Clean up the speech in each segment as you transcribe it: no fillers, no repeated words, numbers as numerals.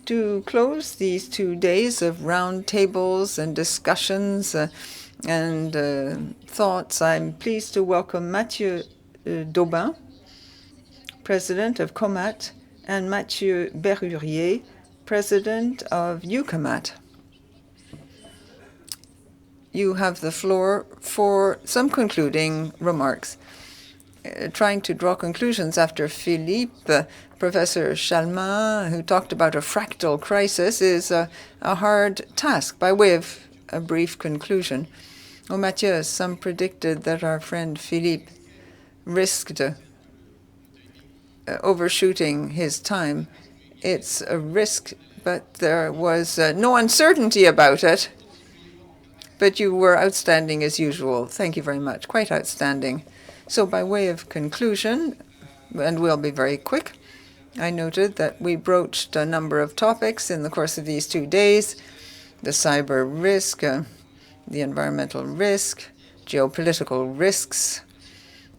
To close these 2 days of round tables and discussions and thoughts, I'm pleased to welcome Mathieu DAUBIN, President of COMAT, and Mathieu BERRURIER, President of UCAMAT. You have the floor for some concluding remarks. Trying to draw conclusions after Philippe, Professor Chalmin, who talked about a fractal crisis, is a hard task. By way of a brief conclusion, Mathieu, some predicted that our friend Philippe risked overshooting his time. It's a risk, but there was no uncertainty about it. But you were outstanding as usual. Thank you very much. Quite outstanding. So by way of conclusion, and we'll be very quick, I noted that we broached a number of topics in the course of these 2 days: the cyber risk, the environmental risk, geopolitical risks,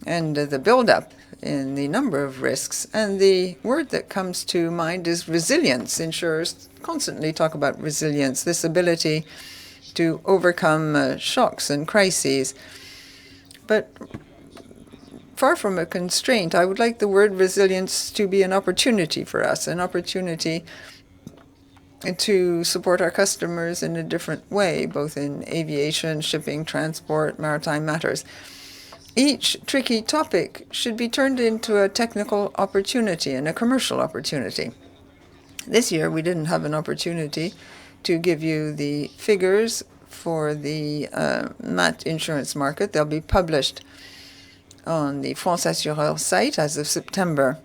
and the build-up in the number of risks. And the word that comes to mind is resilience. Insurers constantly talk about resilience, this ability to overcome shocks and crises. But far from a constraint, I would like the word resilience to be an opportunity for us, an opportunity to support our customers in a different way, both in aviation, shipping, transport, maritime matters. Each tricky topic should be turned into a technical opportunity and a commercial opportunity. This year, we didn't have an opportunity to give you the figures for the MAT insurance market. They'll be published on the ASSUREURS site as of September.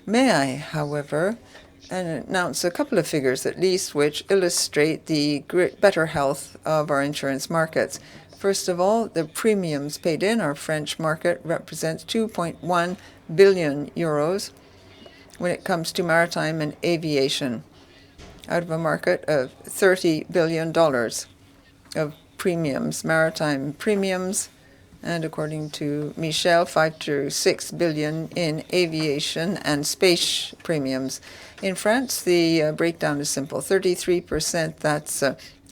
May I, however, announce a couple of figures at least which illustrate the better health of our insurance markets. First of all, the premiums paid in our French market represents 2.1 billion euros when it comes to maritime and aviation, out of a market of $30 billion of premiums, maritime premiums, and according to Michel, 5 to 6 billion in aviation and space premiums. In France, the breakdown is simple: 33% that's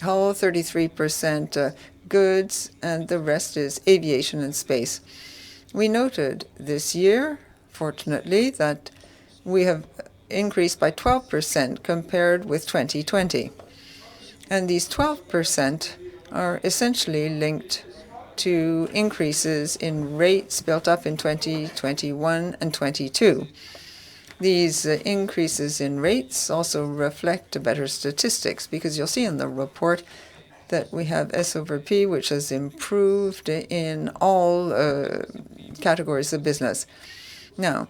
hull, 33% goods, and the rest is aviation and space. We noted this year, fortunately, that we have increased by 12% compared with 2020. And these 12% are essentially linked to increases in rates built up in 2021 and 22. These increases in rates also reflect better statistics, because you'll see in the report that we have S over P, which has improved in all categories of business. Now,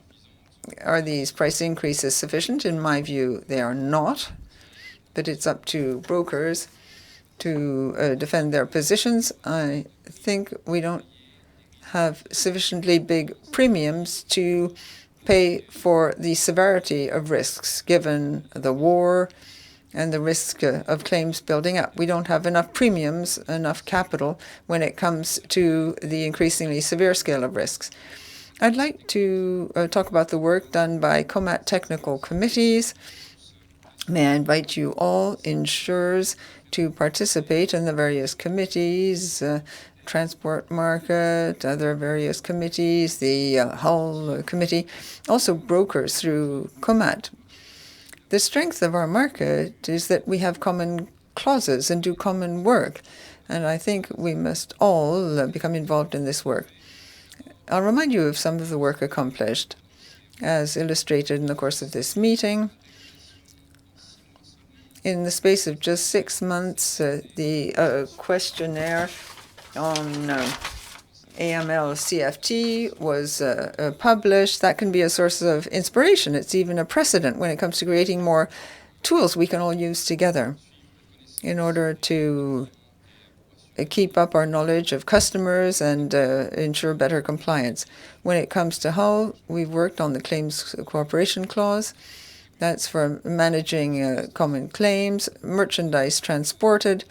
are these price increases sufficient? In my view, they are not, but it's up to brokers to defend their positions. I think we don't have sufficiently big premiums to pay for the severity of risks, given the war and the risk of claims building up. We don't have enough premiums, enough capital when it comes to the increasingly severe scale of risks. I'd like to talk about the work done by COMAT technical committees. May I invite you all, insurers, to participate in the various committees, transport market, other various committees, the hull committee, also brokers through COMAT. The strength of our market is that we have common clauses and do common work, and I think we must all become involved in this work. I'll remind you of some of the work accomplished, as illustrated in the course of this meeting. In the space of just 6 months, the questionnaire on AML CFT was published. That can be a source of inspiration. It's even a precedent when it comes to creating more tools we can all use together in order to keep up our knowledge of customers and ensure better compliance. When it comes to hull, we've worked on the claims cooperation clause. That's for managing common claims, merchandise transported.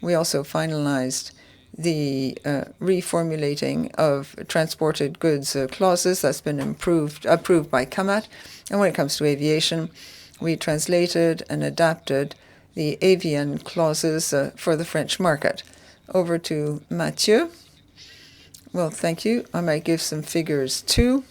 We also finalized the reformulating of transported goods clauses. That's been approved by COMAT. And when it comes to aviation, We translated and adapted the avian clauses for the French market. Over to Mathieu. Well, thank you. I might give some figures too.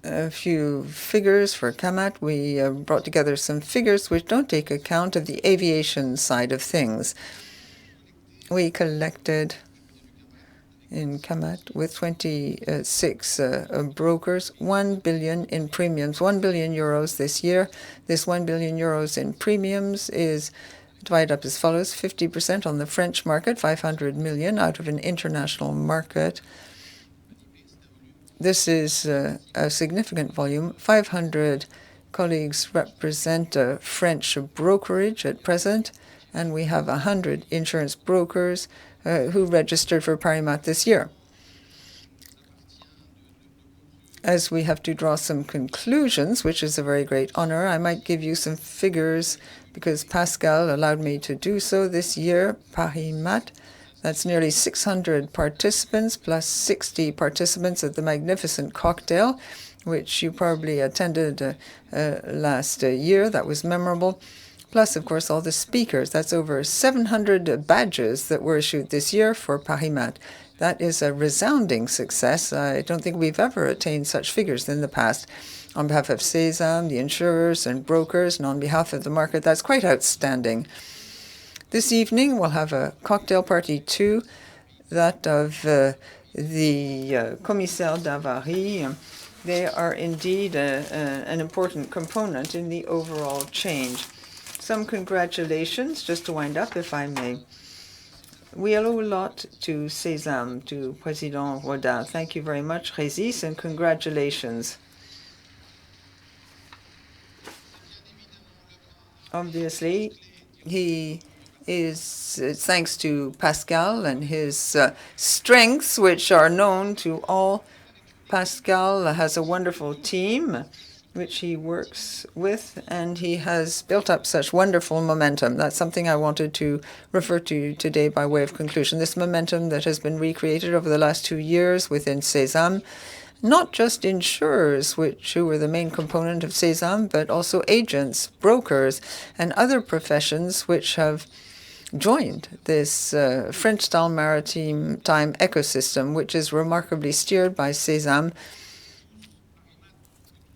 A few figures for COMAT. We brought together some figures which don't take account of the aviation side of things. We collected in COMAT with 26 brokers, 1 billion in premiums, 1 billion euros this year. This 1 billion euros in premiums is divided up as follows: 50% on the French market, 500 million out of an international market. This is a significant volume. 500 colleagues represent a French brokerage at present, and we have 100 insurance brokers who registered for PLANETE this year. As we have to draw some conclusions, which is a very great honor, I might give you some figures because Pascal allowed me to do so this year. PLANETE, that's nearly 600 participants plus 60 participants at the magnificent cocktail, which you probably attended last year. That was memorable. Plus, of course, all the speakers. That's over 700 badges that were issued this year for PLANETE. That is a resounding success. I don't think we've ever attained such figures in the past. On behalf of CESAM, the insurers and brokers, and on behalf of the market, that's quite outstanding. This evening, we'll have a cocktail party too, that of the Commissaire d'Avarie. They are indeed an important component in the overall change. Some congratulations, just to wind up, if I may. We owe a lot to CESAM, to Président Rodin. Thank you very much, Régis, and congratulations. Obviously, it's thanks to Pascal and his strengths, which are known to all. Pascal has a wonderful team which he works with, and he has built up such wonderful momentum. That's something I wanted to refer to today by way of conclusion. This momentum that has been recreated over the last 2 years within CESAM, not just insurers, who were the main component of CESAM, but also agents, brokers, and other professions which have joined this French-style maritime ecosystem, which is remarkably steered by CESAM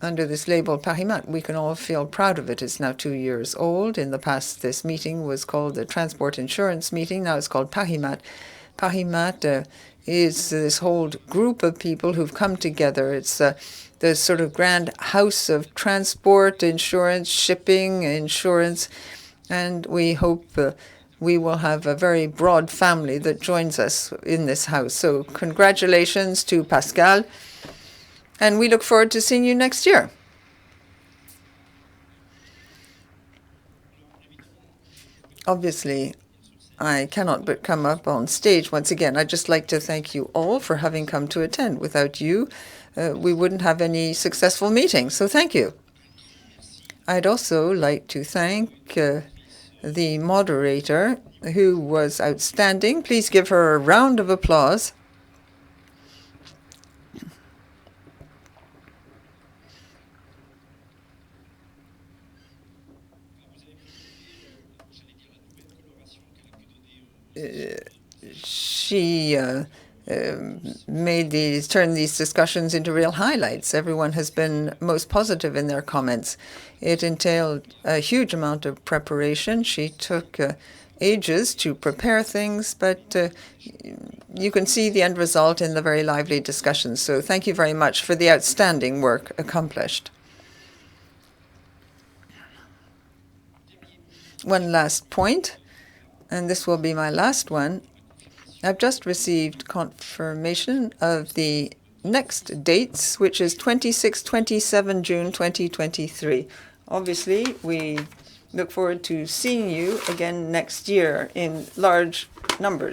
under this label PLANETE. We can all feel proud of it. It's now 2 years old. In the past, this meeting was called the Transport Insurance Meeting. Now it's called PLANETE. PLANETE is this whole group of people who've come together. It's the sort of grand house of transport, insurance, shipping, insurance, and we hope we will have a very broad family that joins us in this house. So congratulations to Pascal, and we look forward to seeing you next year. Obviously, I cannot but come up on stage once again. I'd just like to thank you all for having come to attend. Without you, we wouldn't have any successful meetings, so thank you. I'd also like to thank the moderator, who was outstanding. Please give her a round of applause. She turned these discussions into real highlights. Everyone has been most positive in their comments. It entailed a huge amount of preparation. She took ages to prepare things, but you can see the end result in the very lively discussions. So thank you very much for the outstanding work accomplished. One last point, and this will be my last one. I've just received confirmation of the next dates, which is 26-27 June 2023. Obviously, we look forward to seeing you again next year in large numbers.